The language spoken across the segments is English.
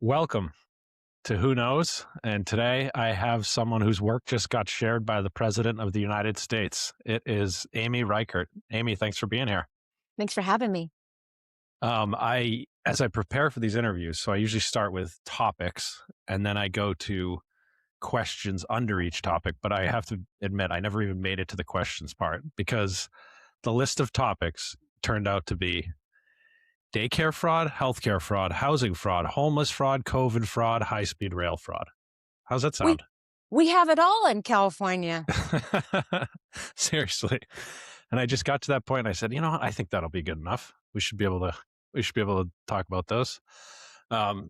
Welcome to Who Knows. And today I have someone whose work just got shared by the President of the United States. It is Amy Reichert. Amy, thanks for being here. Thanks for having me. As I prepare for these interviews, so I usually start with topics and then I go to questions under each topic. But I have to admit, I never even made it to the questions part because the list of topics turned out to be daycare fraud, healthcare fraud, housing fraud, homeless fraud, COVID fraud, high-speed rail fraud. How's that We sound? we have it all in California. Seriously. And I just got to that point and I said, you know what? I think that'll be good enough. We should be able to talk about those. Um,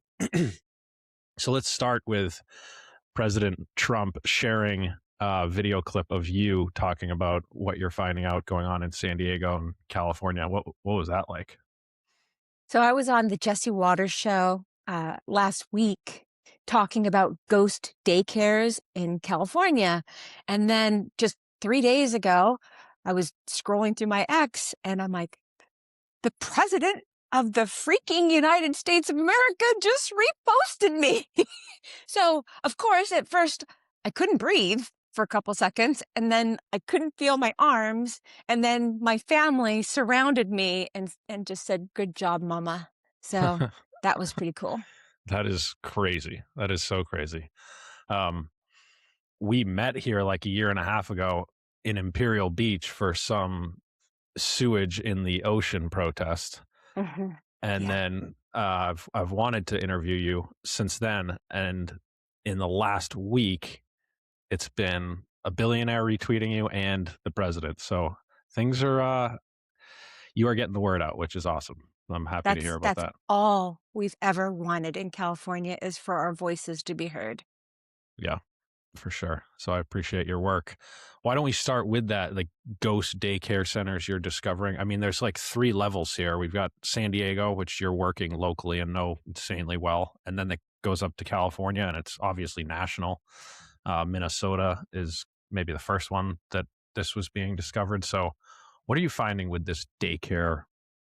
so let's start with President Trump sharing a video clip of you talking about what you're finding out going on in San Diego and California. What was that like? So I was on the Jesse Waters show last week talking about ghost daycares in California. And then just 3 days ago, I was scrolling through my ex and I'm like, the president of the freaking United States of America just reposted me. So, of course, at first I couldn't breathe for a couple seconds, and then I couldn't feel my arms, and then my family surrounded me and just said, "Good job, mama." So that was pretty cool. That is crazy. That is so crazy. Um, we met here like a year and a half ago in Imperial Beach for some sewage in the ocean protest. Mhm. And Yeah. then I've wanted to interview you since then. And in the last week, it's been a billionaire retweeting you and the president. So things are, you are getting the word out, which is awesome. I'm happy to hear about That's that. all we've ever wanted in California is for our voices to be heard. Yeah. For sure. So I appreciate your work. Why don't we start with that, like ghost daycare centers you're discovering? I mean, there's like 3 levels here. We've got San Diego, which you're working locally and know insanely well. And then it goes up to California and it's obviously national. Minnesota is maybe the first one that this was being discovered. So what are you finding with this daycare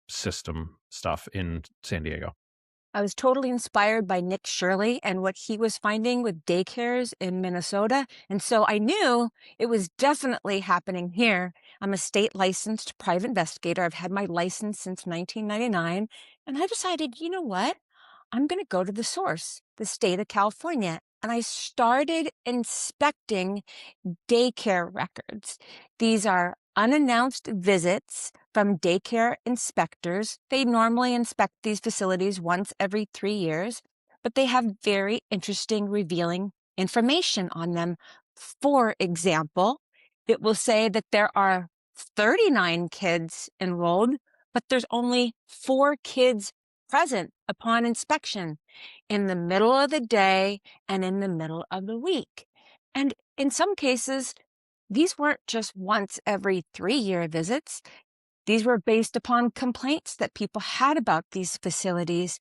system stuff in San Diego? I was totally inspired by Nick Shirley and what he was finding with daycares in Minnesota. And so I knew it was definitely happening here. I'm a state licensed private investigator. I've had my license since 1999. And I decided, you know what? I'm going to go to the source, the state of California. And I started inspecting daycare records. These are unannounced visits from daycare inspectors. They normally inspect these facilities once every 3 years, but they have very interesting, revealing information on them. For example, it will say that there are 39 kids enrolled, but there's only 4 kids present upon inspection in the middle of the day and in the middle of the week. And in some cases, these weren't just once every 3-year visits. These were based upon complaints that people had about these facilities.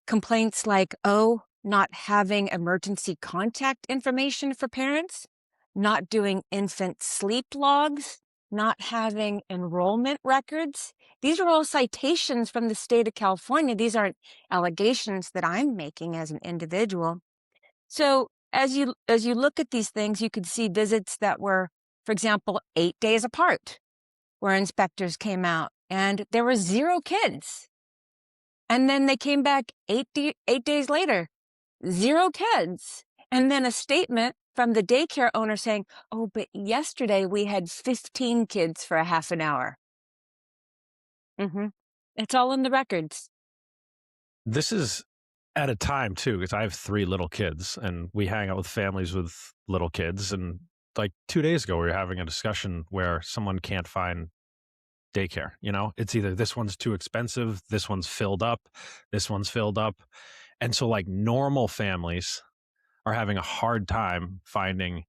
Complaints like, oh, not having emergency contact information for parents, not doing infant sleep logs, not having enrollment records. These are all citations from the state of California. These aren't allegations that I'm making as an individual. So as you look at these things, you could see visits that were, for example, 8 days apart, where inspectors came out and there were 0 kids. And then they came back 8 days later, 0 kids. And then a statement from the daycare owner saying, oh, but yesterday we had 15 kids for a half an hour. It's all in the records. This is at a time too, because I have 3 little kids and we hang out with families with little kids. And like 2 days ago, we were having a discussion where someone can't find daycare. You know, it's either this one's too expensive, this one's filled up, this one's filled up. And so like normal families are having a hard time finding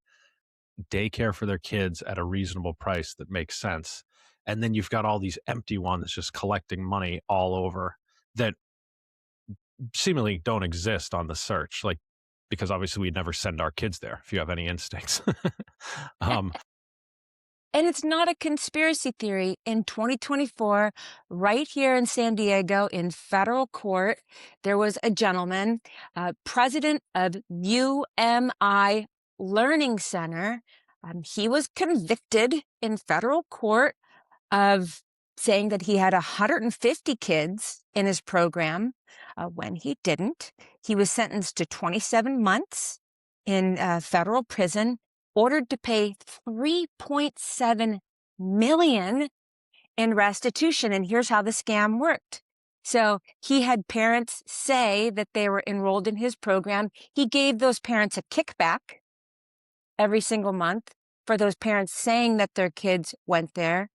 daycare for their kids at a reasonable price that makes sense. And then you've got all these empty ones just collecting money all over that seemingly don't exist on the search, like because obviously we'd never send our kids there if you have any instincts. um, And it's not a conspiracy theory. In 2024, right here in San Diego, in federal court, there was a gentleman, president of UMI Learning Center. He was convicted in federal court of saying that he had 150 kids in his program when he didn't. He was sentenced to 27 months in federal prison, ordered to pay 3.7 million in restitution. And here's how the scam worked. So he had parents say that they were enrolled in his program. He gave those parents a kickback every single month for those parents saying that their kids went there.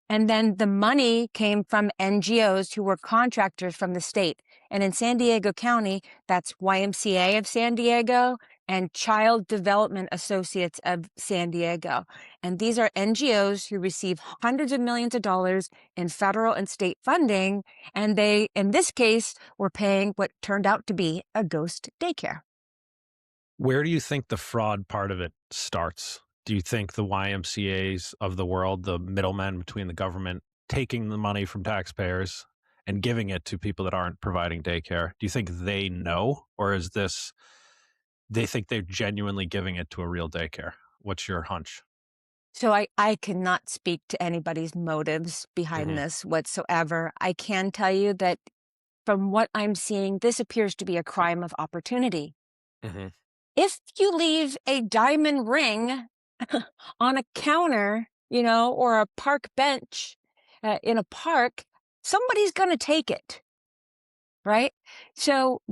And then the money came from NGOs who were contractors from the state. And in San Diego County, that's YMCA of San Diego and Child Development Associates of San Diego. And these are NGOs who receive hundreds of millions of dollars in federal and state funding. And they, in this case, were paying what turned out to be a ghost daycare. Where do you think the fraud part of it starts? Do you think the YMCAs of the world, the middlemen between the government, taking the money from taxpayers and giving it to people that aren't providing daycare, do you think they know? Or is this, they think they're genuinely giving it to a real daycare? What's your hunch? So I cannot speak to anybody's motives behind Hmm. this whatsoever. I can tell you that from what I'm seeing, this appears to be a crime of opportunity. Hmm. If you leave a diamond ring on a counter, or a park bench in a park, somebody's going to take it, right? So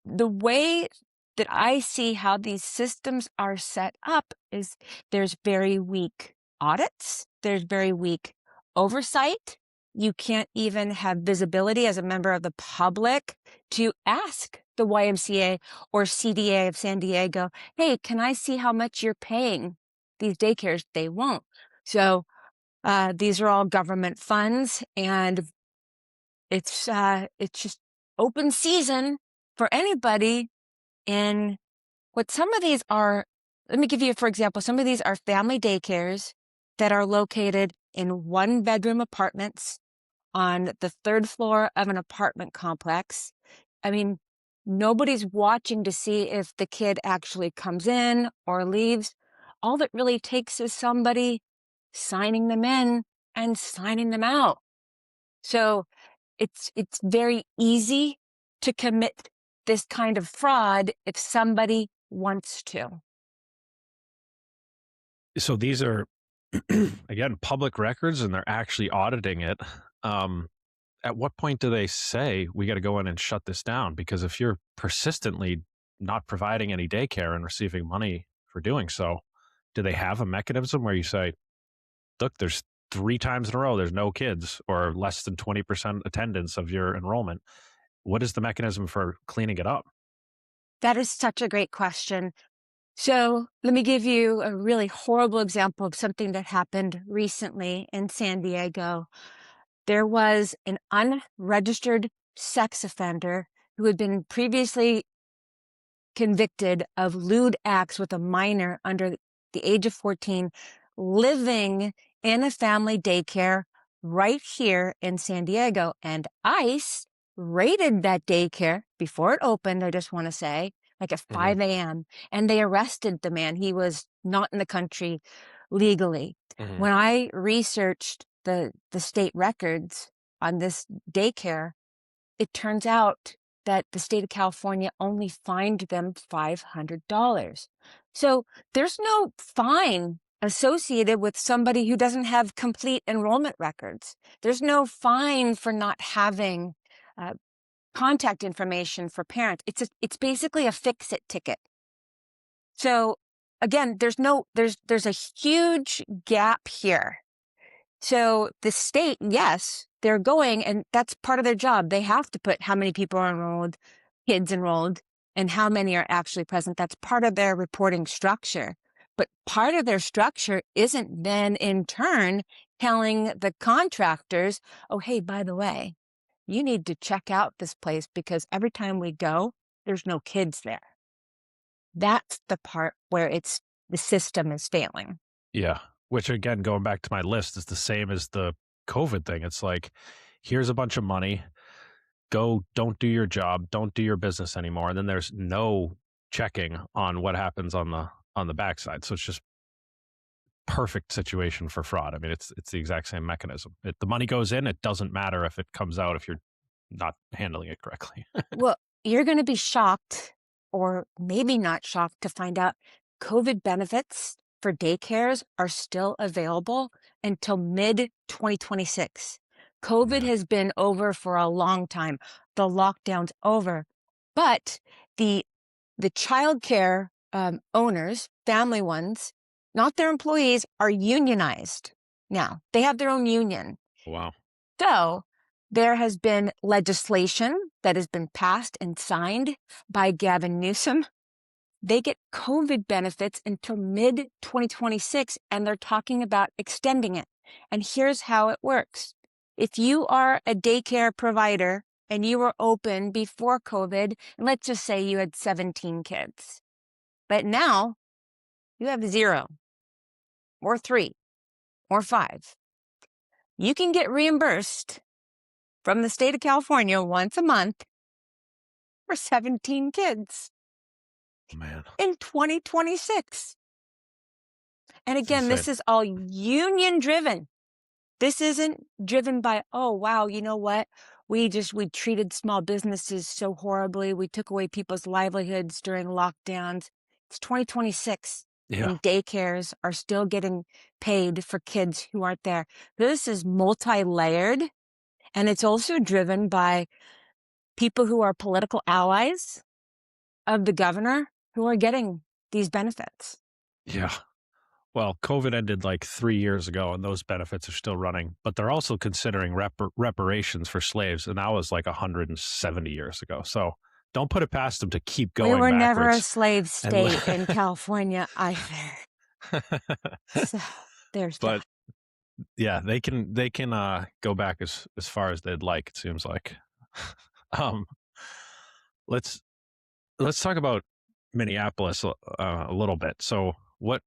the way that I see how these systems are set up is there's very weak audits, there's very weak oversight. You can't even have visibility as a member of the public to ask the YMCA or CDA of San Diego, hey, can I see how much you're paying these daycares? They won't. So these are all government funds, and it's just open season for anybody. And what some of these are, let me give you, for example, some of these are family daycares that are located in one-bedroom apartments on the third floor of an apartment complex. I mean, nobody's watching to see if the kid actually comes in or leaves. All that really takes is somebody signing them in and signing them out. So it's very easy to commit this kind of fraud if somebody wants to. So these are, again, public records and they're actually auditing it. At what point do they say we got to go in and shut this down? Because if you're persistently not providing any daycare and receiving money for doing so, do they have a mechanism where you say, look, there's 3 times in a row, there's no kids or less than 20% attendance of your enrollment? What is the mechanism for cleaning it up? That is such a great question. So let me give you a really horrible example of something that happened recently in San Diego. There was an unregistered sex offender who had been previously convicted of lewd acts with a minor under the age of 14 living in a family daycare right here in San Diego. And ICE raided that daycare before it opened, I just want to say, like at Hmm. 5 a.m. And they arrested the man. He was not in the country legally. Hmm. When I researched the state records on this daycare, it turns out that the state of California only fined them $500. So there's no fine associated with somebody who doesn't have complete enrollment records. There's no fine for not having uh, contact information for parents. It's basically a fix-it ticket. So again, there's a huge gap here. So the state, yes, they're going, and that's part of their job. They have to put how many people are enrolled, kids enrolled, and how many are actually present. That's part of their reporting structure. But part of their structure isn't then in turn telling the contractors, oh, hey, by the way, you need to check out this place because every time we go, there's no kids there. That's the part where the system is failing. Yeah. which again, going back to my list, is the same as the COVID thing. It's like, here's a bunch of money. Go, don't do your job, don't do your business anymore. And then there's no checking on what happens on the backside. So it's just perfect situation for fraud. I mean, it's the exact same mechanism. The money goes in, it doesn't matter if it comes out if you're not handling it correctly. Well, you're going to be shocked, or maybe not shocked, to find out COVID benefits for daycares are still available until mid 2026. COVID Yeah. has been over for a long time. The lockdown's over, but the childcare owners, family ones, not their employees, are unionized now. They have their own union. Wow. So there has been legislation that has been passed and signed by Gavin Newsom. They get COVID benefits until mid 2026, and they're talking about extending it. And here's how it works. If you are a daycare provider and you were open before COVID, and let's just say you had 17 kids, but now you have 0 or 3 or 5, you can get reimbursed from the state of California once a month for 17 kids Man, in 2026. And it's again, this insane. is all union driven. This isn't driven by, oh, wow, you know what? We treated small businesses so horribly. We took away people's livelihoods during lockdowns. It's 2026, Yeah. and daycares are still getting paid for kids who aren't there. This is multi-layered, and it's also driven by people who are political allies of the governor who are getting these benefits. Yeah. Well, COVID ended like 3 years ago, and those benefits are still running. But they're also considering reparations for slaves, and that was like 170 years ago. So don't put it past them to keep We going were never a backwards. slave And state in California either. So there's but that. yeah, they can go back as far as they'd like. It seems like. um, let's let's talk about Minneapolis a little bit. So what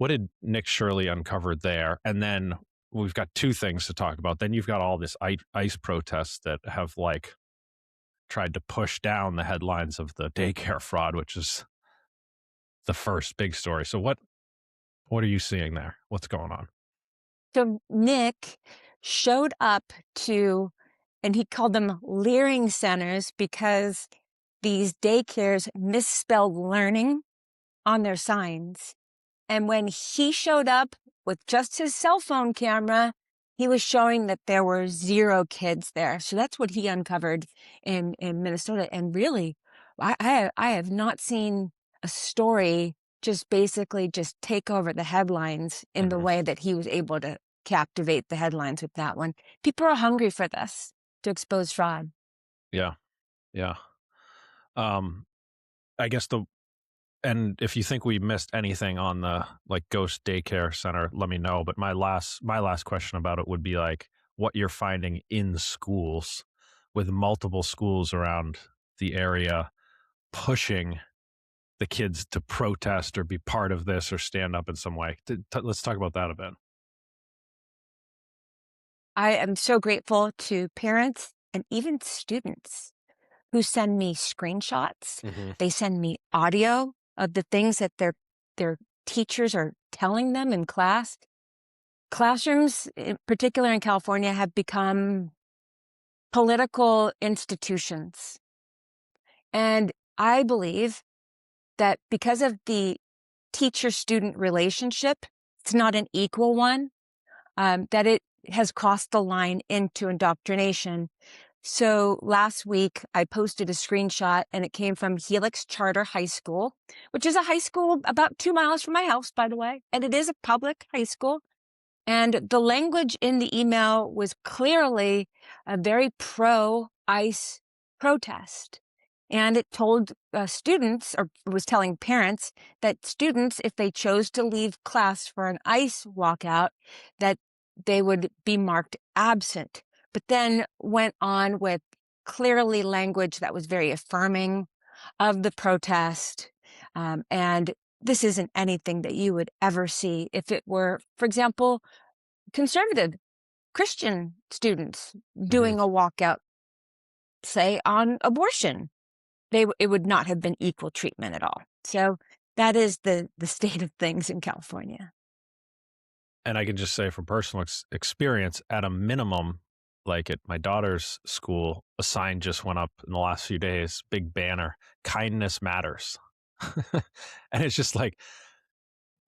did Nick Shirley uncover there? And then we've got two things to talk about. Then you've got all this ICE protests that have like tried to push down the headlines of the daycare fraud, which is the first big story. So what are you seeing there? What's going on? So Nick showed up to, and he called them leering centers because these daycares misspelled learning on their signs. And when he showed up with just his cell phone camera, he was showing that there were 0 kids there. So that's what he uncovered in Minnesota. And really, I have not seen a story just basically just take over the headlines in the way that he was able to captivate the headlines with that one. People are hungry for this, to expose fraud. Yeah, yeah. Um, I guess and if you think we missed anything on the like ghost daycare center, let me know. But my last question about it would be like what you're finding in schools, with multiple schools around the area pushing the kids to protest or be part of this or stand up in some way. Let's talk about that a bit. I am so grateful to parents and even students who send me screenshots. Mm-hmm. They send me audio of the things that their teachers are telling them in class. Classrooms, in particular in California, have become political institutions. And I believe that because of the teacher-student relationship, it's not an equal one, that it has crossed the line into indoctrination. So last week, I posted a screenshot, and it came from Helix Charter High School, which is a high school about 2 miles from my house, by the way, and it is a public high school. And the language in the email was clearly a very pro-ICE protest. And it told students, or was telling parents, that students, if they chose to leave class for an ICE walkout, that they would be marked absent. But then went on with clearly language that was very affirming of the protest, and this isn't anything that you would ever see if it were, for example, conservative Christian students Hmm. doing a walkout, say, on abortion. It would not have been equal treatment at all. So that is the state of things in California. And I can just say from personal experience, at a minimum, like at my daughter's school, a sign just went up in the last few days, big banner, kindness matters. And it's just like,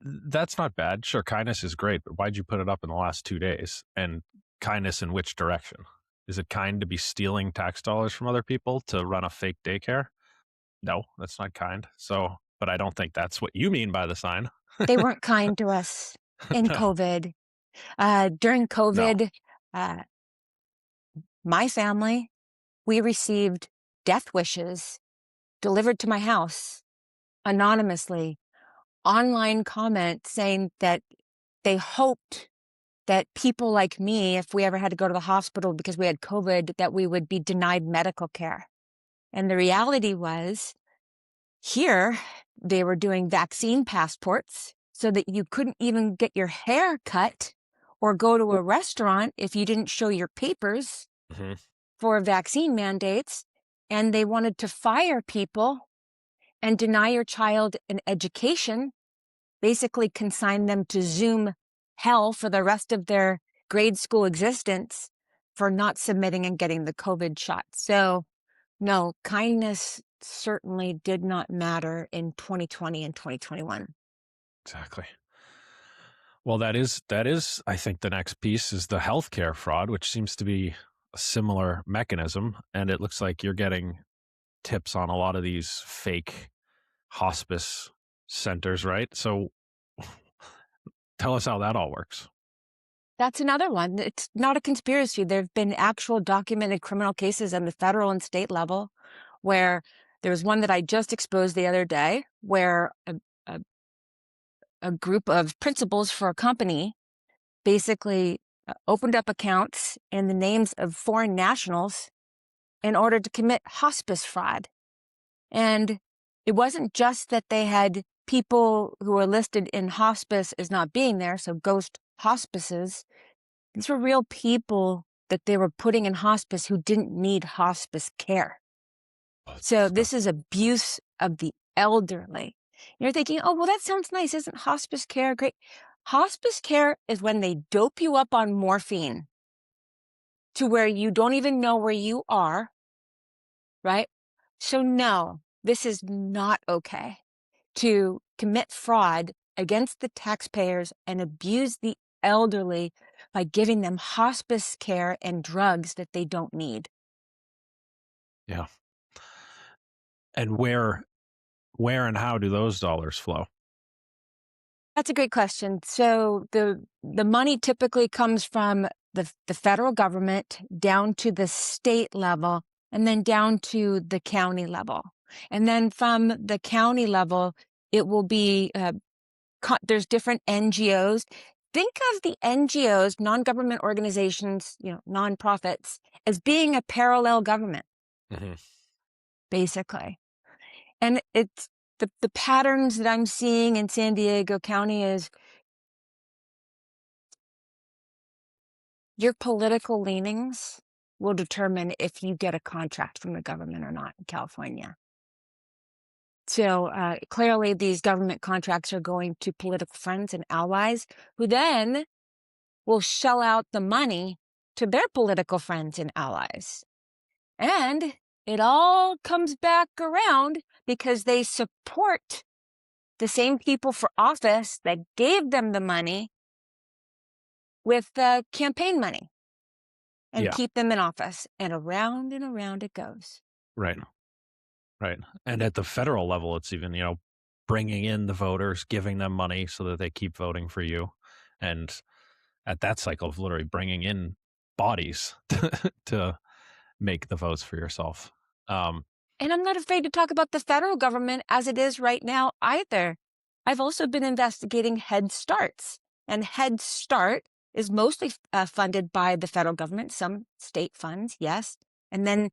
that's not bad. Sure, kindness is great, but why'd you put it up in the last 2 days? And kindness in which direction? Is it kind to be stealing tax dollars from other people to run a fake daycare? No, that's not kind. So, but I don't think that's what you mean by the sign. They weren't kind to us in No, COVID. During no. COVID, uh, my family, we received death wishes delivered to my house anonymously, online comments saying that they hoped that people like me, if we ever had to go to the hospital because we had COVID, that we would be denied medical care. And the reality was, here, they were doing vaccine passports so that you couldn't even get your hair cut or go to a restaurant if you didn't show your papers Hmm. for vaccine mandates. And they wanted to fire people and deny your child an education, basically consign them to Zoom hell for the rest of their grade school existence for not submitting and getting the COVID shot. So, no, kindness certainly did not matter in 2020 and 2021. Exactly. Well, that is, I think the next piece is the healthcare fraud, which seems to be a similar mechanism. And it looks like you're getting tips on a lot of these fake hospice centers, right? So tell us how that all works. That's another one. It's not a conspiracy. There have been actual documented criminal cases on the federal and state level where there was one that I just exposed the other day where a, a group of principals for a company basically opened up accounts in the names of foreign nationals in order to commit hospice fraud. And it wasn't just that they had people who were listed in hospice as not being there, so ghost hospices. These were real people that they were putting in hospice who didn't need hospice care. Oh, it's So this is disgusting. abuse of the elderly. You're thinking, oh, well, that sounds nice. Isn't hospice care great? Hospice care is when they dope you up on morphine to where you don't even know where you are, right? So no, this is not okay to commit fraud against the taxpayers and abuse the elderly by giving them hospice care and drugs that they don't need. Yeah. And where and how do those dollars flow? That's a great question. So the money typically comes from the federal government down to the state level and then down to the county level. And then from the county level, it will be there's different NGOs. Think of the NGOs, non-government organizations, nonprofits, as being a parallel government, Hmm. basically. And it's the patterns that I'm seeing in San Diego County is your political leanings will determine if you get a contract from the government or not in California. So clearly, these government contracts are going to political friends and allies who then will shell out the money to their political friends and allies. And it all comes back around because they support the same people for office that gave them the money with the campaign money and Yeah. keep them in office. And around it goes. Right. Right. And at the federal level, it's even, bringing in the voters, giving them money so that they keep voting for you. And at that cycle of literally bringing in bodies to make the votes for yourself. Um, And I'm not afraid to talk about the federal government as it is right now either. I've also been investigating Head Starts, and Head Start is mostly funded by the federal government, some state funds, yes. And then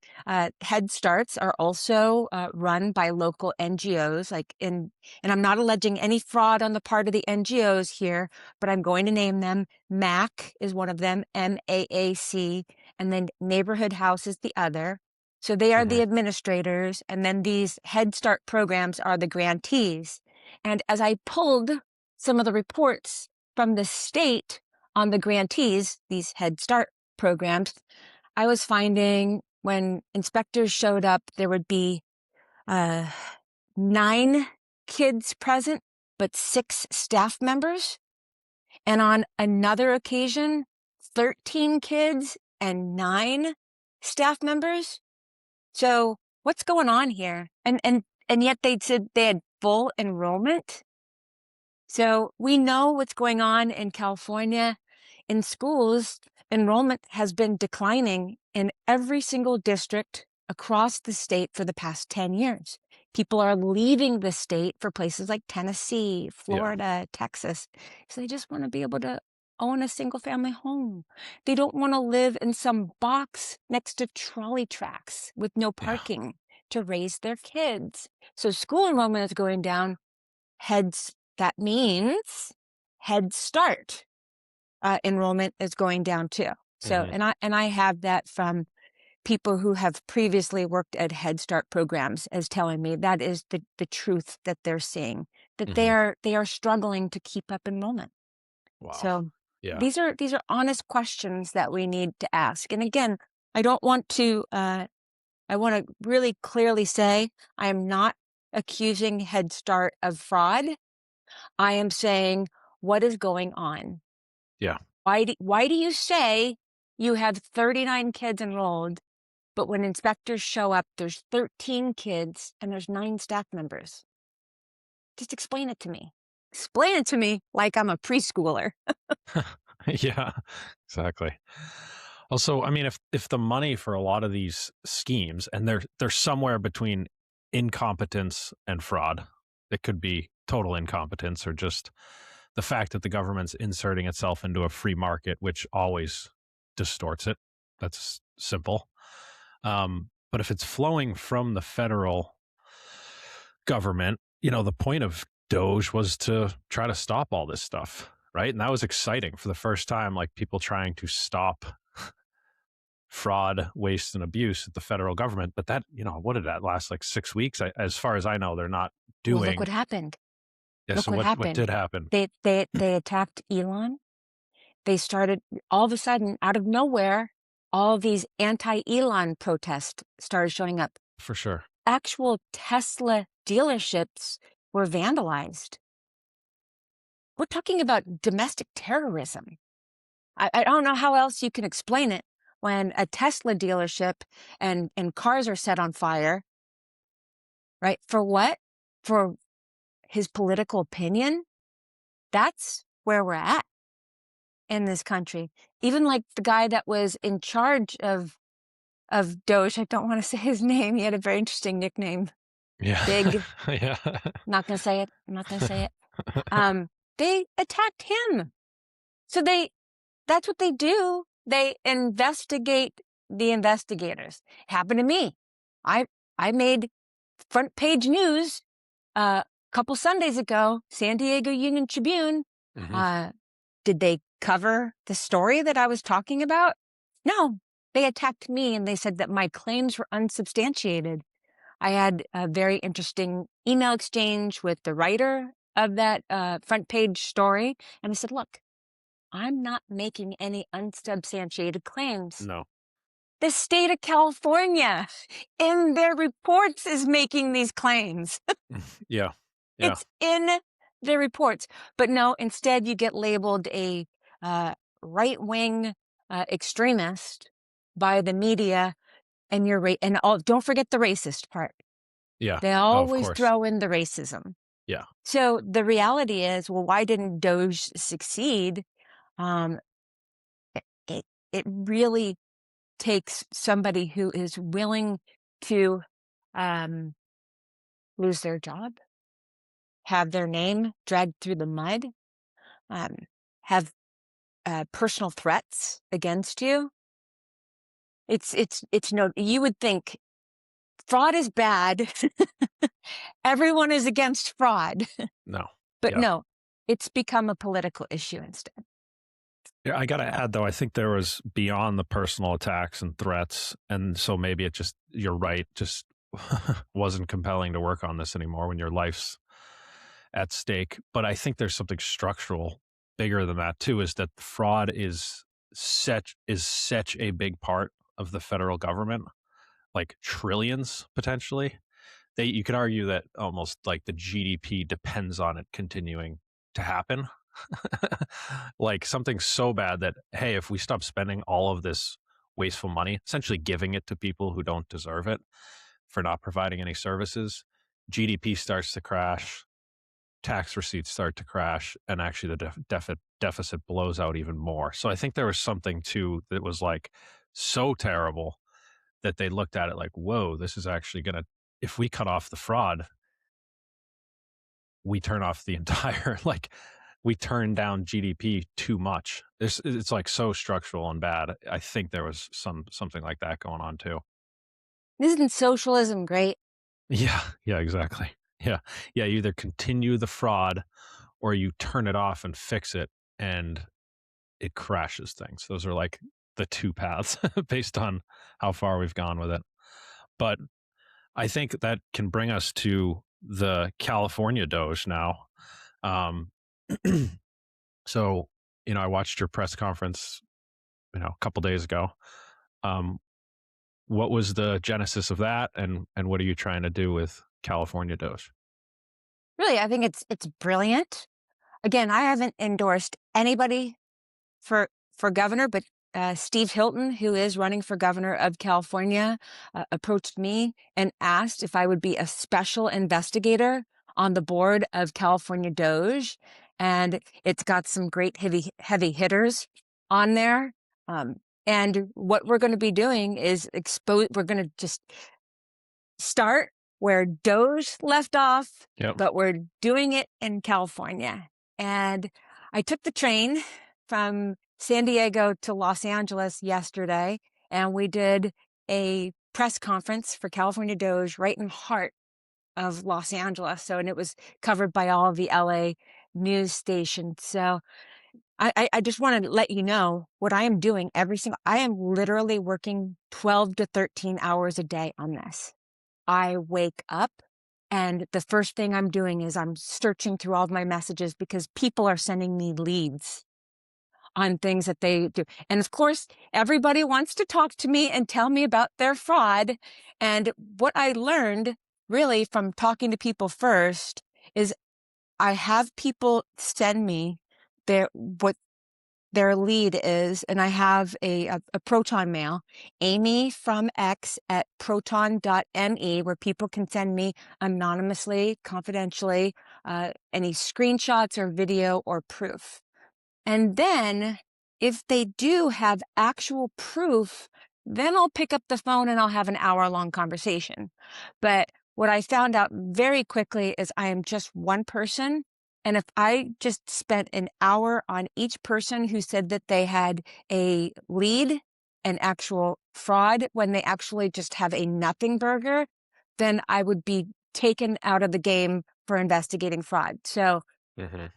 Head Starts are also run by local NGOs, and I'm not alleging any fraud on the part of the NGOs here, but I'm going to name them. MAC is one of them, MAAC, and then Neighborhood House is the other. So they are the administrators, and then these Head Start programs are the grantees. And as I pulled some of the reports from the state on the grantees, these Head Start programs, I was finding when inspectors showed up, there would be 9 kids present, but 6 staff members. And on another occasion, 13 kids and 9 staff members. So what's going on here? And yet they said they had full enrollment. So we know what's going on in California. In schools, enrollment has been declining in every single district across the state for the past 10 years. People are leaving the state for places like Tennessee, Florida, Texas. So they just want to be able to own a single family home. They don't want to live in some box next to trolley tracks with no Yeah. parking to raise their kids. So school enrollment is going down. That means Head Start enrollment is going down too. So, and I have that from people who have previously worked at Head Start programs as telling me that is the truth that they're seeing, that they are struggling to keep up enrollment. Wow. So Yeah. these are honest questions that we need to ask. And again, I want to really clearly say I am not accusing Head Start of fraud. I am saying, what is going on? Yeah. Why do you say you have 39 kids enrolled, but when inspectors show up, there's 13 kids and there's 9 staff members? Just explain it to me. Explain it to me like I'm a preschooler. Yeah, exactly. Also, I mean, if the money for a lot of these schemes, and they're somewhere between incompetence and fraud, it could be total incompetence or just the fact that the government's inserting itself into a free market, which always distorts it. That's simple. But if it's flowing from the federal government, the point of Doge was to try to stop all this stuff, right? And that was exciting for the first time, like people trying to stop fraud, waste, and abuse at the federal government. But that, what did that last, like 6 weeks? As far as I know, they're not Well, doing. look what happened. Yeah. Look So what what happened. did happen? They attacked Elon. They started all of a sudden out of nowhere. All these anti-Elon protests started showing up. For sure. Actual Tesla dealerships were vandalized. We're talking about domestic terrorism. I don't know how else you can explain it when a Tesla dealership and cars are set on fire, right? For what? For his political opinion? That's where we're at in this country. Even like the guy that was in charge of Doge, I don't want to say his name. He had a very interesting nickname. Yeah. Big. Yeah. Not going to say it. I'm not going to say it. They attacked him. So that's what they do. They investigate the investigators. Happened to me. I made front page news a couple Sundays ago, San Diego Union Tribune. Did they cover the story that I was talking about? No, they attacked me and they said that my claims were unsubstantiated. I had a very interesting email exchange with the writer of that front page story. And I said, look, I'm not making any unsubstantiated claims. No. The state of California in their reports is making these claims. Yeah. Yeah. It's in their reports. But no, instead you get labeled a right-wing extremist by the media, and don't forget the racist part. Yeah. They Of always course. throw in the racism. Yeah. So the reality is, well, why didn't Doge succeed? It really takes somebody who is willing to lose their job, have their name dragged through the mud, have personal threats against you, It's no, you would think fraud is bad. Everyone is against fraud. No. But Yeah. no, it's become a political issue instead. Yeah, I got to add though, I think there was beyond the personal attacks and threats, and so maybe it just you're right, just wasn't compelling to work on this anymore when your life's at stake. But I think there's something structural bigger than that too. Is that fraud is such a big part of the federal government, like trillions potentially. You could argue that almost like the GDP depends on it continuing to happen. Like something so bad that, hey, if we stop spending all of this wasteful money, essentially giving it to people who don't deserve it for not providing any services, GDP starts to crash, tax receipts start to crash, and actually the deficit blows out even more. So I think there was something too that was like so terrible that they looked at it like, whoa, this is actually going to, if we cut off the fraud, we turn off the entire, like, we turn down GDP too much. It's like so structural and bad. I think there was something like that going on too. Isn't socialism great? Yeah, yeah, exactly. Yeah, yeah. You either continue the fraud or you turn it off and fix it, and it crashes things. Those are like the two paths based on how far we've gone with it. But I think that can bring us to the California Doge now. Um, so, I watched your press conference, a couple days ago. Um, what was the genesis of that, and what are you trying to do with California Doge? Really, I think it's brilliant. Again, I haven't endorsed anybody for governor, but Steve Hilton, who is running for governor of California, approached me and asked if I would be a special investigator on the board of California Doge, and it's got some great heavy hitters on there. Um, and what we're going to be doing is expose. We're going to just start where Doge left off, Yep. but we're doing it in California. And I took the train from San Diego to Los Angeles yesterday, and we did a press conference for California Doge right in the heart of Los Angeles. So, and it was covered by all of the LA news stations. So I just want to let you know what I am doing I am literally working 12 to 13 hours a day on this. I wake up and the first thing I'm doing is I'm searching through all of my messages because people are sending me leads on things that they do. And of course, everybody wants to talk to me and tell me about their fraud. And what I learned really from talking to people first is I have people send me what their lead is, and I have a Proton mail, Amy from X at proton.me, where people can send me anonymously, confidentially, any screenshots or video or proof. And then if they do have actual proof, then I'll pick up the phone and I'll have an hour-long conversation. But what I found out very quickly is I am just one person. And if I just spent an hour on each person who said that they had a lead, an actual fraud, when they actually just have a nothing burger, then I would be taken out of the game for investigating fraud. So Hmm.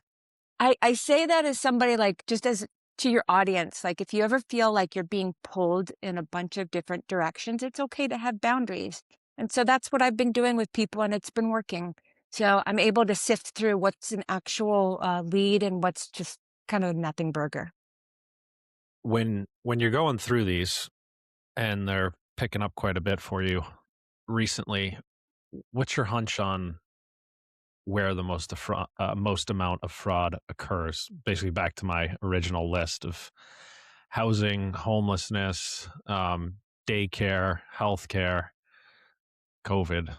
I say that as somebody, like, just as to your audience, like, if you ever feel like you're being pulled in a bunch of different directions, it's okay to have boundaries. And so that's what I've been doing with people, and it's been working. So I'm able to sift through what's an actual lead and what's just kind of a nothing burger. When you're going through these and they're picking up quite a bit for you recently, what's your hunch on where the most amount of fraud occurs? Basically, back to my original list of housing, homelessness, daycare, healthcare, COVID,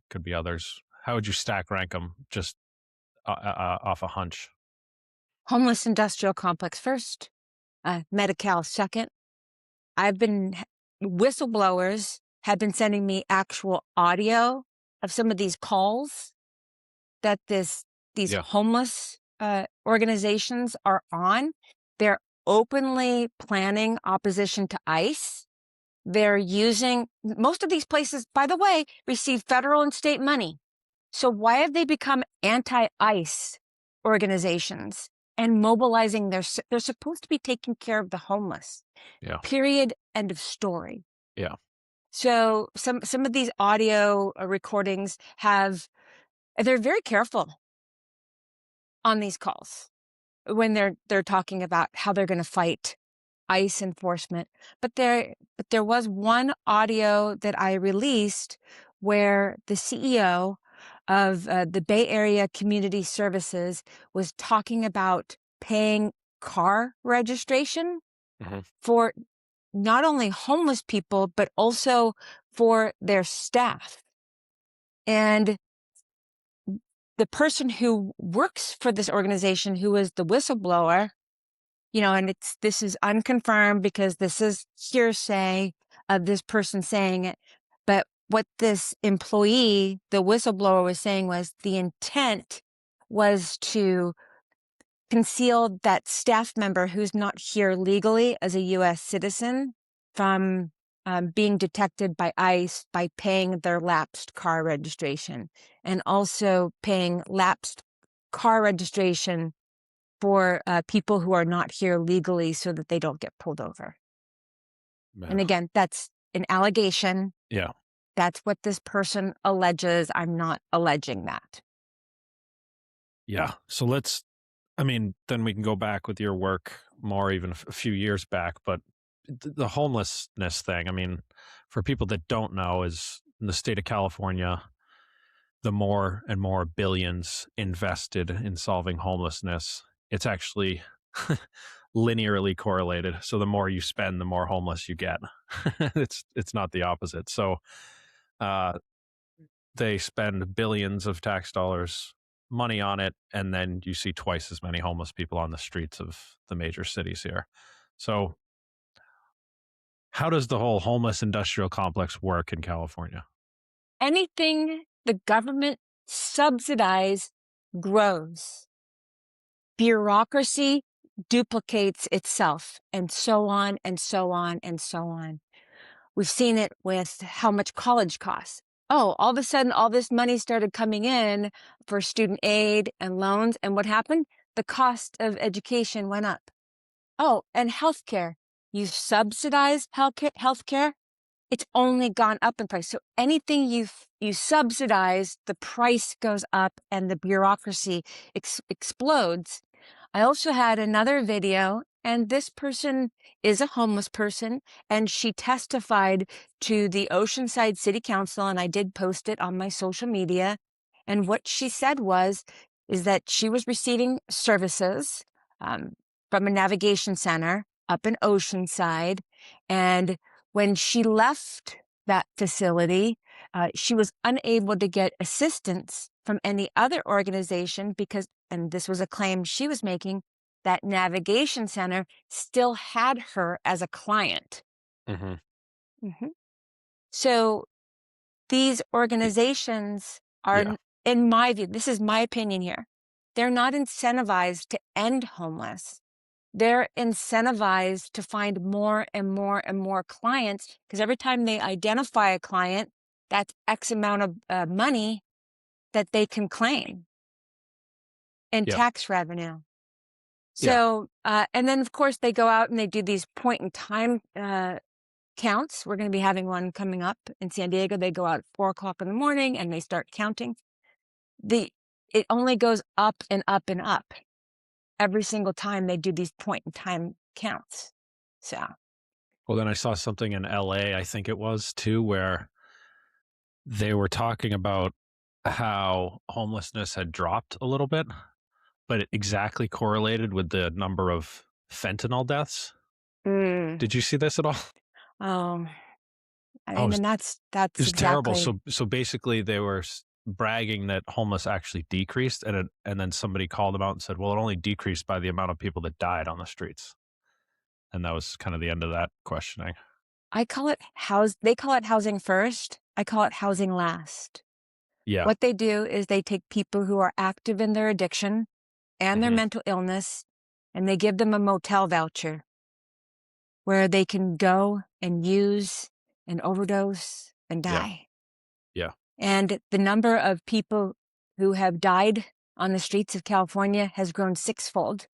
could be others. How would you stack rank them just off a hunch? Homeless industrial complex first, Medi-Cal second. Whistleblowers have been sending me actual audio of some of these calls that these Yeah. homeless organizations are on. They're openly planning opposition to ICE. they're using, most of these places, by the way, receive federal and state money. So why have they become anti-ICE organizations and mobilizing they're supposed to be taking care of the homeless. Yeah. Period. End of story. Yeah. So some of these audio recordings they're very careful on these calls when they're talking about how they're going to fight ICE enforcement. But there was one audio that I released where the CEO of the Bay Area Community Services was talking about paying car registration Hmm. for not only homeless people, but also for their staff. And the person who works for this organization, who is the whistleblower, and this is unconfirmed because this is hearsay of this person saying it. But what this employee, the whistleblower, was saying was the intent was to conceal that staff member who's not here legally as a U.S. citizen from being detected by ICE by paying their lapsed car registration, and also paying lapsed car registration for people who are not here legally so that they don't get pulled over. Man. And again, that's an allegation. Yeah. That's what this person alleges. I'm not alleging that. Yeah. So then we can go back with your work more, even a few years back. But the homelessness thing, for people that don't know, is in the state of California, the more and more billions invested in solving homelessness, it's actually linearly correlated. So the more you spend, the more homeless you get. It's not the opposite. So uh, they spend billions of tax dollars money on it, and then you see twice as many homeless people on the streets of the major cities here. So how does the whole homeless industrial complex work in California? Anything the government subsidize grows. Bureaucracy duplicates itself, and so on and so on and so on. We've seen it with how much college costs. Oh, all of a sudden, all this money started coming in for student aid and loans. And what happened? The cost of education went up. Oh, and healthcare. You subsidize healthcare. It's only gone up in price. So anything you subsidize, the price goes up and the bureaucracy explodes. I also had another video, and this person is a homeless person, and she testified to the Oceanside City Council, and I did post it on my social media. And what she said is that she was receiving services from a navigation center up in Oceanside, and when she left that facility, she was unable to get assistance from any other organization because, and this was a claim she was making, that navigation center still had her as a client. Mm-hmm. Mm-hmm. So these organizations are, Yeah. in my view, this is my opinion here, they're not incentivized to end homeless. They're incentivized to find more and more and more clients, because every time they identify a client, that's X amount of money that they can claim in Yeah. tax revenue. Yeah. So, and then of course they go out and they do these point in time counts. We're going to be having one coming up in San Diego. They go out at 4:00 in the morning and they start counting. It only goes up and up and up every single time they do these point in time counts. So. Well, then I saw something in LA, I think it was too, where they were talking about how homelessness had dropped a little bit, but it exactly correlated with the number of fentanyl deaths. Mm. Did you see this at all? Oh, I Oh, mean, it that's was terrible. exactly. So basically, they were bragging that homeless actually decreased, and then somebody called them out and said, "Well, it only decreased by the amount of people that died on the streets." And that was kind of the end of that questioning. I call it they call it housing first. I call it housing last. Yeah. What they do is they take people who are active in their addiction and their Hmm. mental illness, and they give them a motel voucher where they can go and use and overdose and Yeah. die. Yeah. And the number of people who have died on the streets of California has grown sixfold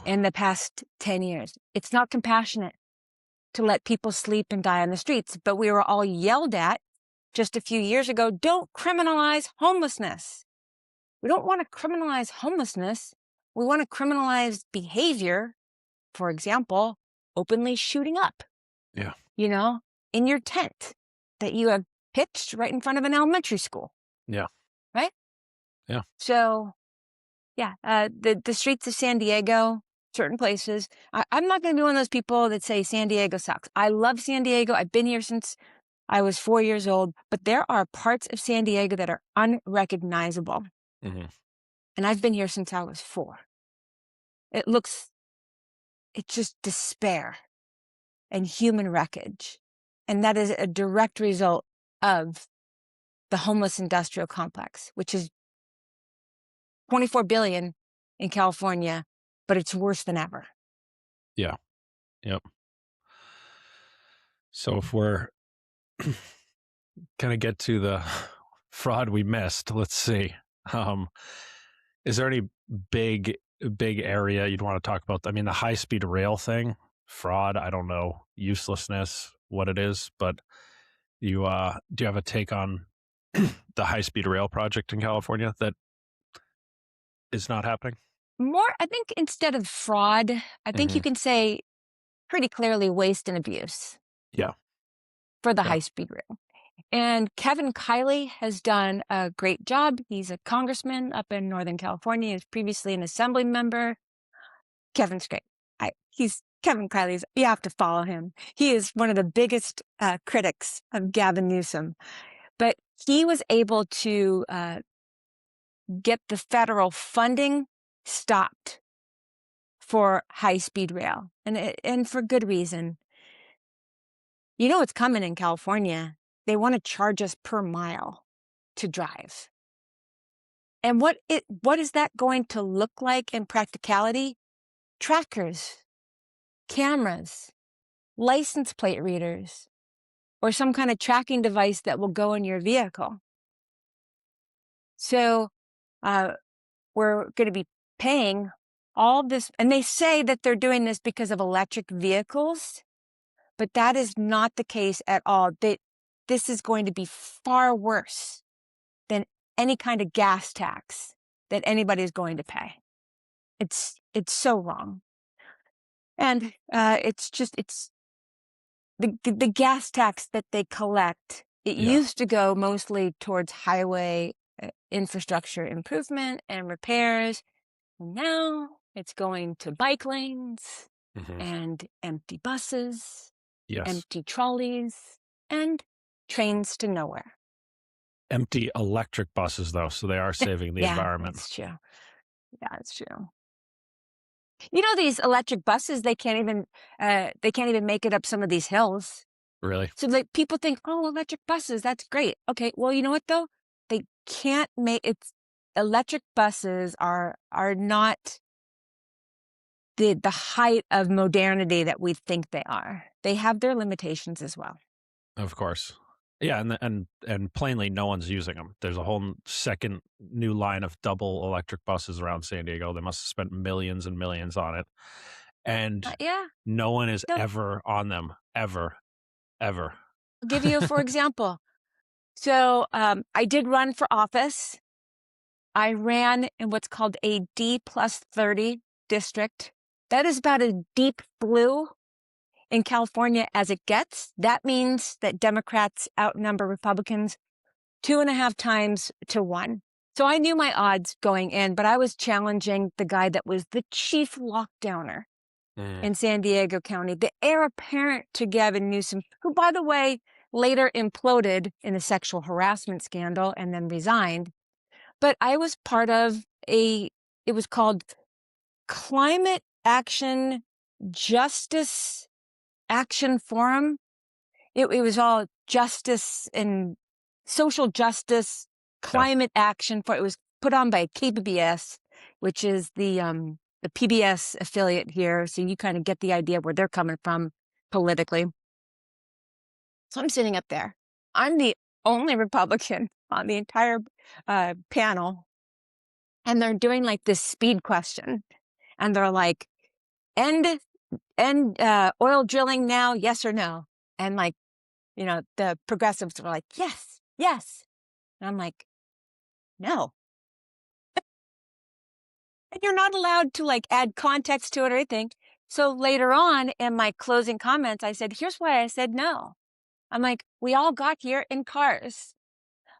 in the past 10 years. It's not compassionate to let people sleep and die on the streets, but we were all yelled at just a few years ago, don't criminalize homelessness. We don't want to criminalize homelessness. We want to criminalize behavior, for example, openly shooting up, Yeah. in your tent that you have pitched right in front of an elementary school, Yeah. right? Yeah. So, yeah, the streets of San Diego, certain places. I'm not going to be one of those people that say San Diego sucks. I love San Diego. I've been here since I was 4 years old, but there are parts of San Diego that are unrecognizable. Hmm. And I've been here since I was 4. It's just despair and human wreckage. And that is a direct result of the homeless industrial complex, which is 24 billion in California, but it's worse than ever. Yeah. Yep. So if we're gonna get to the fraud we missed, let's see. Um, is there any big area you'd want to talk about? I mean, the high speed rail thing, fraud. I don't know, uselessness, what it is, but you do you have a take on the high speed rail project in California that is not happening? More, I think instead of fraud, I think Hmm. you can say pretty clearly waste and abuse Yeah. for the Yeah. high speed rail. And Kevin Kiley has done a great job. He's a congressman up in Northern California. He was previously an assembly member. Kevin's great. Kevin Kiley's, you have to follow him. He is one of the biggest critics of Gavin Newsom. But he was able to get the federal funding stopped for high-speed rail, and for good reason. You know what's coming in California? They want to charge us per mile to drive. And what is that going to look like in practicality? Trackers, cameras, license plate readers, or some kind of tracking device that will go in your vehicle. So we're going to be paying all this, and they say that they're doing this because of electric vehicles, but that is not the case at all. This is going to be far worse than any kind of gas tax that anybody is going to pay. It's so wrong. And it's the gas tax that they collect. It Yeah. used to go mostly towards highway infrastructure improvement and repairs. Now it's going to bike lanes Hmm. and empty buses, Yes. empty trolleys, and trains to nowhere. Empty electric buses, though, so they are saving the Yeah, environment. that's true. Yeah, that's true. These electric buses, they can't even make it up some of these hills. Really? So like people think, oh, electric buses, that's great. Okay, well, you know what though? They can't make it's electric buses are not the height of modernity that we think they are. They have their limitations as well. Of course. Yeah, and plainly no one's using them. There's a whole second new line of double electric buses around San Diego. They must have spent millions and millions on it. And Yeah, no one is no. ever on them. Ever. Ever. I'll give you for example. So I did run for office. I ran in what's called a D+30 district. That is about as deep blue in California as it gets. That means that Democrats outnumber Republicans 2.5 times to 1. So I knew my odds going in, but I was challenging the guy that was the chief lockdowner Mm. in San Diego County, the heir apparent to Gavin Newsom, who, by the way, later imploded in a sexual harassment scandal and then resigned. But I was part of it was called Climate Action Justice Action Forum. It was all justice and social justice, Yeah. climate action for it was put on by KPBS, which is the PBS affiliate here. So you kind of get the idea where they're coming from politically. So I'm sitting up there. I'm the only Republican on the entire panel. And they're doing like this speed question. And they're like, end oil drilling now, yes or no? And like, the progressives were like, yes, yes. And I'm like, no. And you're not allowed to like add context to it or anything. So later on in my closing comments, I said, here's why I said no. I'm like, we all got here in cars.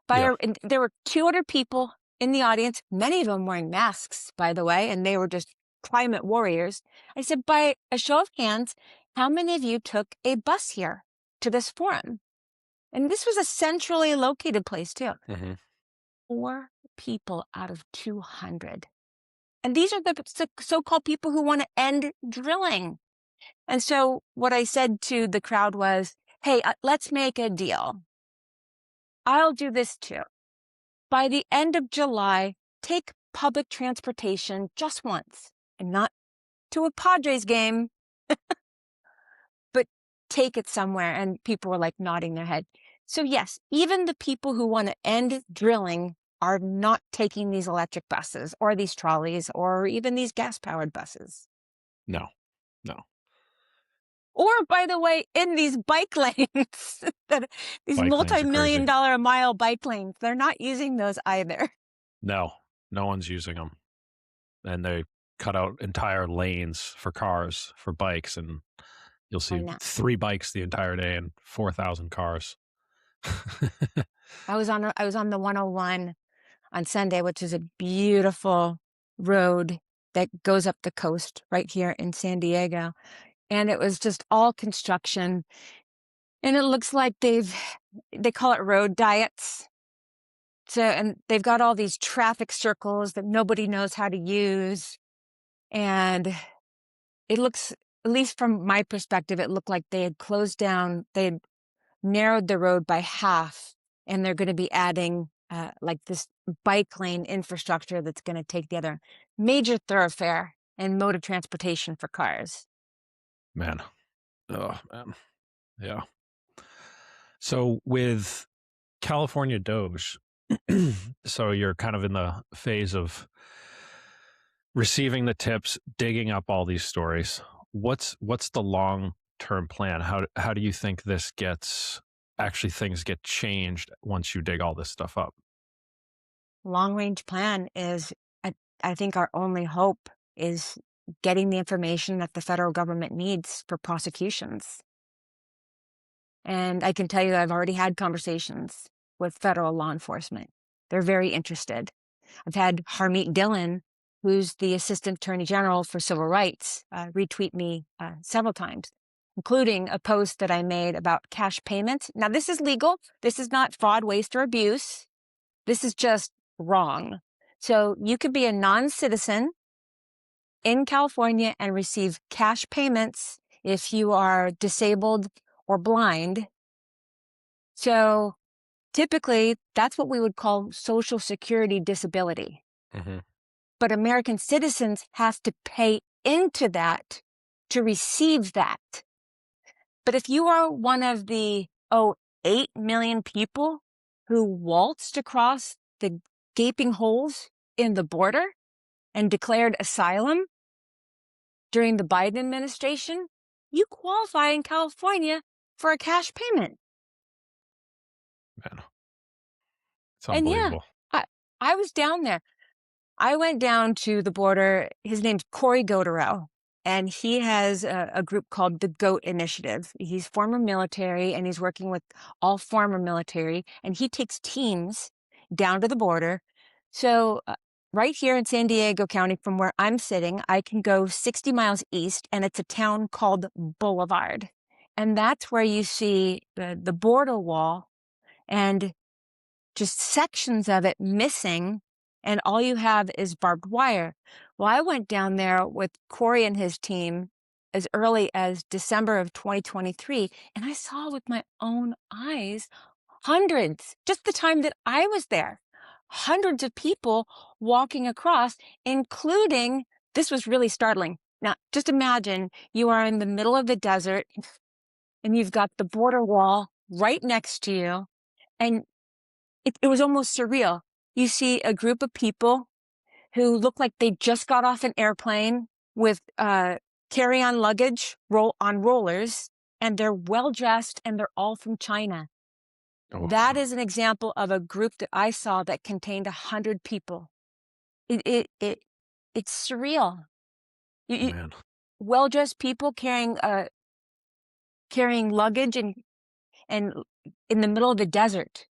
Yeah. And there were 200 people in the audience, many of them wearing masks, by the way, and they were just climate warriors. I said, by a show of hands, how many of you took a bus here to this forum? And this was a centrally located place, too. Mm-hmm. 4 people out of 200. And these are the so-called people who want to end drilling. And so what I said to the crowd was, hey, let's make a deal. I'll do this too. By the end of July, take public transportation just once, and not to a Padres game, but take it somewhere. And people were like nodding their head. So yes, even the people who want to end drilling are not taking these electric buses or these trolleys or even these gas-powered buses. No, no. Or, by the way, in these bike lanes, these Bike lanes are crazy. multi-million-dollar a mile bike lanes, they're not using those either. No, no one's using them. And they cut out entire lanes for cars, for bikes, and you'll see 3 bikes the entire day and 4,000 cars. I was on the 101 on Sunday, which is a beautiful road that goes up the coast right here in San Diego. And it was just all construction. And it looks like they call it road diets. So, and they've got all these traffic circles that nobody knows how to use. And it looks, at least from my perspective, it looked like they had closed down, they had narrowed the road by half, and they're going to be adding like this bike lane infrastructure that's going to take the other major thoroughfare and mode of transportation for cars. Man. Oh, man. Yeah. So with California Doge, so you're kind of in the phase of receiving the tips, digging up all these stories. What's the long-term plan? How do you think this things get changed once you dig all this stuff up? Long-range plan is, I think our only hope is getting the information that the federal government needs for prosecutions. And I can tell you I've already had conversations with federal law enforcement. They're very interested. I've had Harmeet Dillon, who's the Assistant Attorney General for Civil Rights, retweet me several times, including a post that I made about cash payments. Now, this is legal. This is not fraud, waste, or abuse. This is just wrong. So you could be a non-citizen in California and receive cash payments if you are disabled or blind. So typically, that's what we would call Social Security disability. Mm-hmm. But American citizens have to pay into that to receive that. But if you are one of the 8 million people who waltzed across the gaping holes in the border and declared asylum during the Biden administration, you qualify in California for a cash payment. Man, it's unbelievable. And yeah, I was down there. I went down to the border. His name's Corey Godero, and he has a group called the GOAT Initiative. He's former military, and he's working with all former military, and he takes teams down to the border. So right here in San Diego County, from where I'm sitting, I can go 60 miles east, and it's a town called Boulevard. And that's where you see the border wall and just sections of it missing, and all you have is barbed wire. Well, I went down there with Corey and his team as early as December of 2023, and I saw with my own eyes hundreds, just the time that I was there, hundreds of people walking across, including, this was really startling. Now, just imagine you are in the middle of the desert, and you've got the border wall right next to you. And it was almost surreal. You see a group of people who look like they just got off an airplane with carry-on luggage on rollers, and they're well dressed, and they're all from China. Oh, That is an example of a group that I saw that contained 100 people. It's surreal. man. Well-dressed people carrying luggage and in the middle of the desert.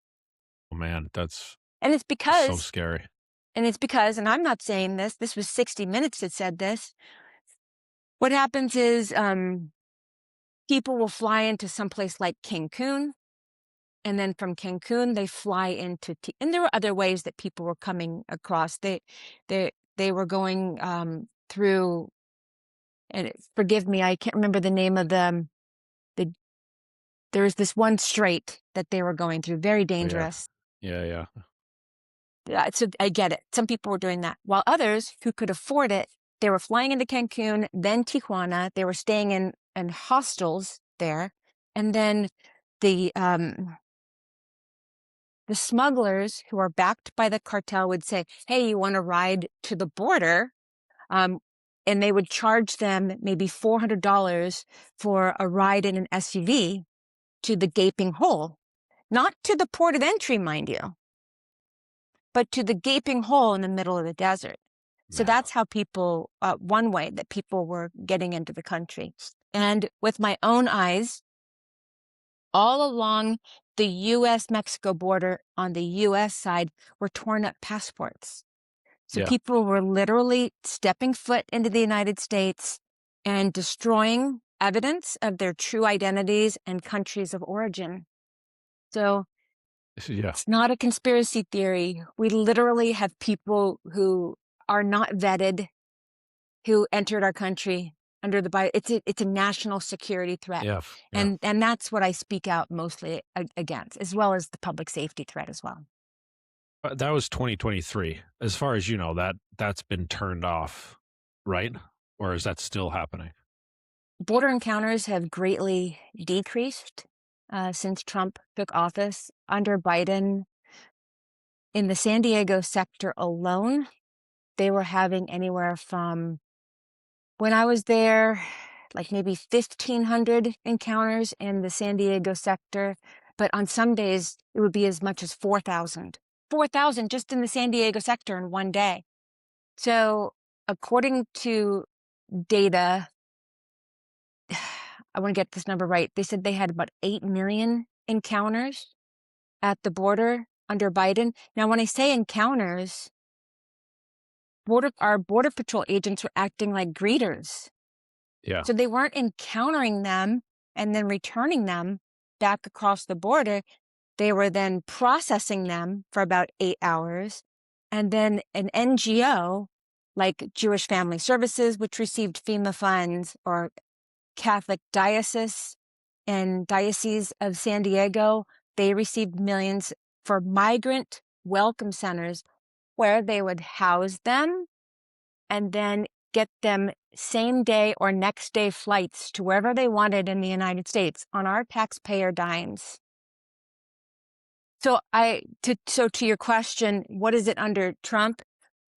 Oh, man. That's And it's so because, scary. and I'm not saying this was 60 Minutes that said this. What happens is people will fly into someplace like Cancun, and then from Cancun they fly into and there were other ways that people were coming across. They were going through, and forgive me, I can't remember the name of the there's this one strait that they were going through, very Oh, yeah. dangerous. Yeah. Yeah. So I get it. Some people were doing that, while others who could afford it, they were flying into Cancun, then Tijuana. They were staying in hostels there, and then the smugglers who are backed by the cartel would say, "Hey, you want to ride to the border?" Um, and they would charge them maybe $400 for a ride in an SUV to the gaping hole, not to the port of entry, mind you, but to the gaping hole in the middle of the desert. So Man. that's how people, one way that people were getting into the country. And with my own eyes, all along the US-Mexico border on the US side were torn up passports. So Yeah. people were literally stepping foot into the United States and destroying evidence of their true identities and countries of origin. So Yeah. it's not a conspiracy theory. We literally have people who are not vetted, who entered our country under the Bible. It's a national security threat. Yeah. Yeah. And that's what I speak out mostly against, as well as the public safety threat as well. That was 2023. As far as you know, that's been turned off, right? Or is that still happening? Border encounters have greatly decreased since Trump took office. Under Biden, in the San Diego sector alone, they were having anywhere from, when I was there, like maybe 1,500 encounters in the San Diego sector. But on some days, it would be as much as 4,000. 4,000 just in the San Diego sector in one day. So according to data, I want to get this number right. They said they had about 8 million encounters at the border under Biden. Now, when I say encounters, our border patrol agents were acting like greeters. Yeah. So they weren't encountering them and then returning them back across the border. They were then processing them for about 8 hours. And then an NGO like Jewish Family Services, which received FEMA funds, or Catholic Diocese and Diocese of San Diego, they received millions for migrant welcome centers where they would house them and then get them same day or next day flights to wherever they wanted in the United States on our taxpayer dimes. So to your question, what is it under Trump?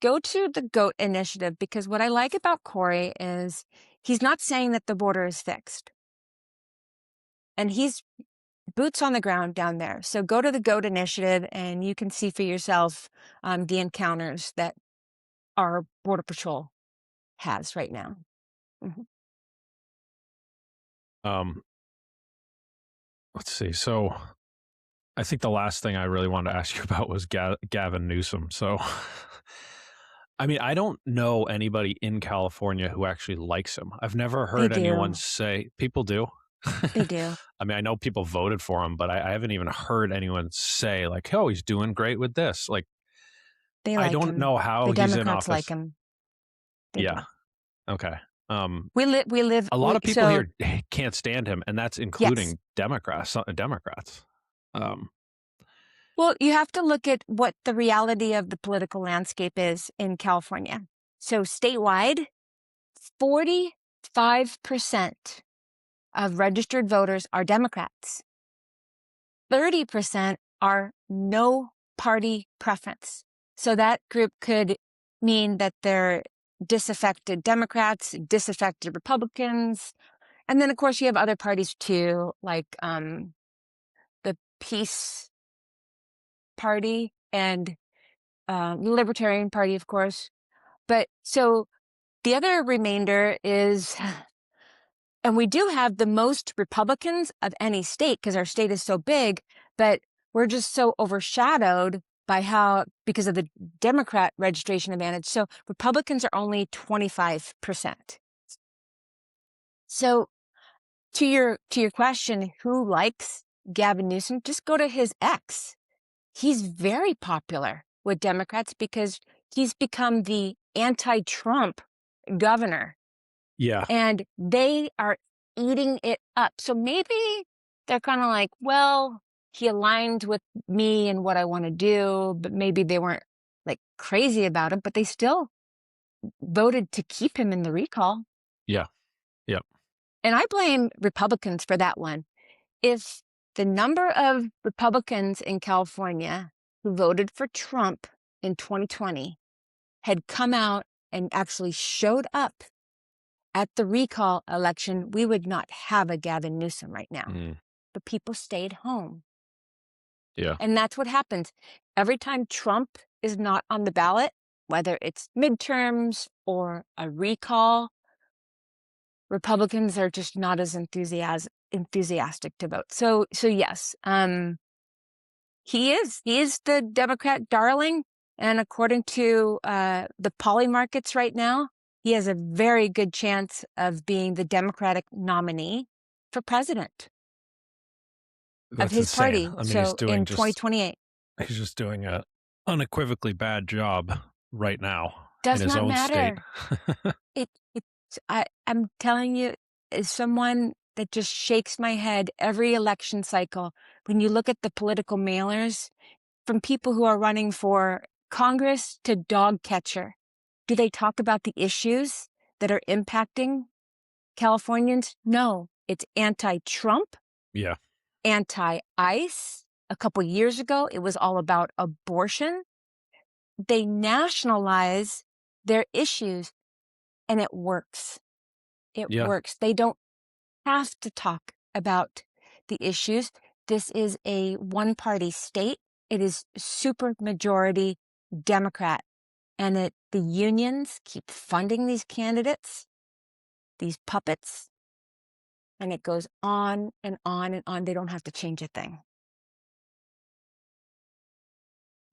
Go to the GOAT initiative, because what I like about Corey is he's not saying that the border is fixed. And he's boots on the ground down there. So go to the GOAT initiative and you can see for yourself the encounters that our Border Patrol has right now. Mhm. Um, let's see. So I think the last thing I really wanted to ask you about was Gavin Newsom. So, I mean, I don't know anybody in California who actually likes him. I've never They heard anyone do. say, people do. They do. I mean, I know people voted for him, but I haven't even heard anyone say, like, oh, he's doing great with this. Like, They I like don't him. know how The he's in Democrats like office. him. They Yeah. do. Okay. We live, A lot of people so here can't stand him, and that's yes. including Democrats. Democrats. Um, Well, you have to look at what the reality of the political landscape is in California. So statewide, 45% of registered voters are Democrats. 30% are no party preference. So that group could mean that they're disaffected Democrats, disaffected Republicans. And then, of course, you have other parties too, like the Peace Party and the Libertarian Party, of course. But so the other remainder is, and we do have the most Republicans of any state because our state is so big, but we're just so overshadowed by because of the Democrat registration advantage. So Republicans are only 25%. So to your question, who likes Gavin Newsom? Just go to his X. He's very popular with Democrats because he's become the anti-Trump governor. Yeah. And they are eating it up. So maybe they're kind of like, well, he aligned with me and what I want to do, but maybe they weren't like crazy about him, but they still voted to keep him in the recall. Yeah. Yep. And I blame Republicans for that one. If the number of Republicans in California who voted for Trump in 2020 had come out and actually showed up at the recall election, we would not have a Gavin Newsom right now. But people stayed home. Yeah. And that's what happens. Every time Trump is not on the ballot, whether it's midterms or a recall, Republicans are just not as enthusiastic to vote. So yes, he is the Democrat darling. And according to the poly markets right now, he has a very good chance of being the Democratic nominee for president of his insane. party. I mean, so in 2028. He's just doing a unequivocally bad job right now Does in his not own matter. state. I'm telling you, as someone that just shakes my head every election cycle, when you look at the political mailers, from people who are running for Congress to dog catcher, do they talk about the issues that are impacting Californians? No, it's anti-Trump, Yeah. anti-ICE. A couple years ago, it was all about abortion. They nationalize their issues, and it works. It works. They don't have to talk about the issues. This is a one-party state. It is super majority Democrat. And the unions keep funding these candidates, these puppets, and it goes on and on and on. They don't have to change a thing.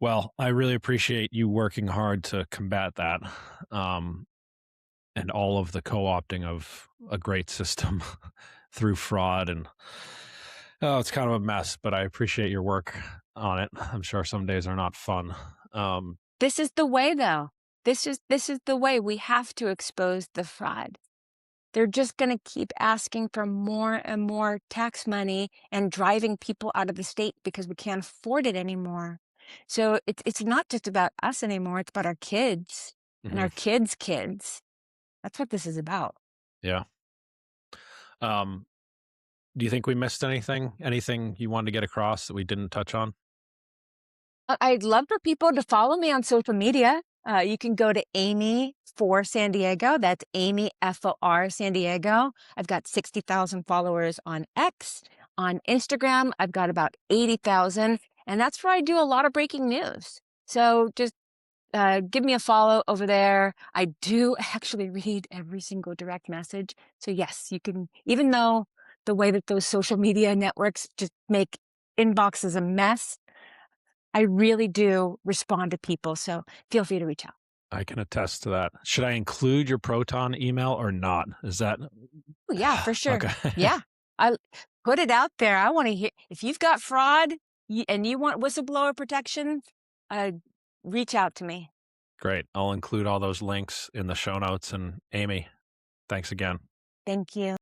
Well, I really appreciate you working hard to combat that, and all of the co-opting of a great system through fraud. And it's kind of a mess, but I appreciate your work on it. I'm sure some days are not fun. This is the way, though. This is the way. We have to expose the fraud. They're just going to keep asking for more and more tax money and driving people out of the state because we can't afford it anymore. So it's not just about us anymore. It's about our kids and our kids' kids. That's what this is about. Yeah. Do you think we missed anything? Anything you wanted to get across that we didn't touch on? I'd love for people to follow me on social media. You can go to Amy for San Diego. That's Amy FOR San Diego. I've got 60,000 followers on X. On Instagram, I've got about 80,000. And that's where I do a lot of breaking news. So just give me a follow over there. I do actually read every single direct message. So yes, you can, even though the way that those social media networks just make inboxes a mess, I really do respond to people. So feel free to reach out. I can attest to that. Should I include your Proton email or not? Is that? Oh, yeah, for sure. Okay. Yeah. I put it out there. I want to hear, if you've got fraud and you want whistleblower protection, reach out to me. Great. I'll include all those links in the show notes. And Amy, thanks again. Thank you.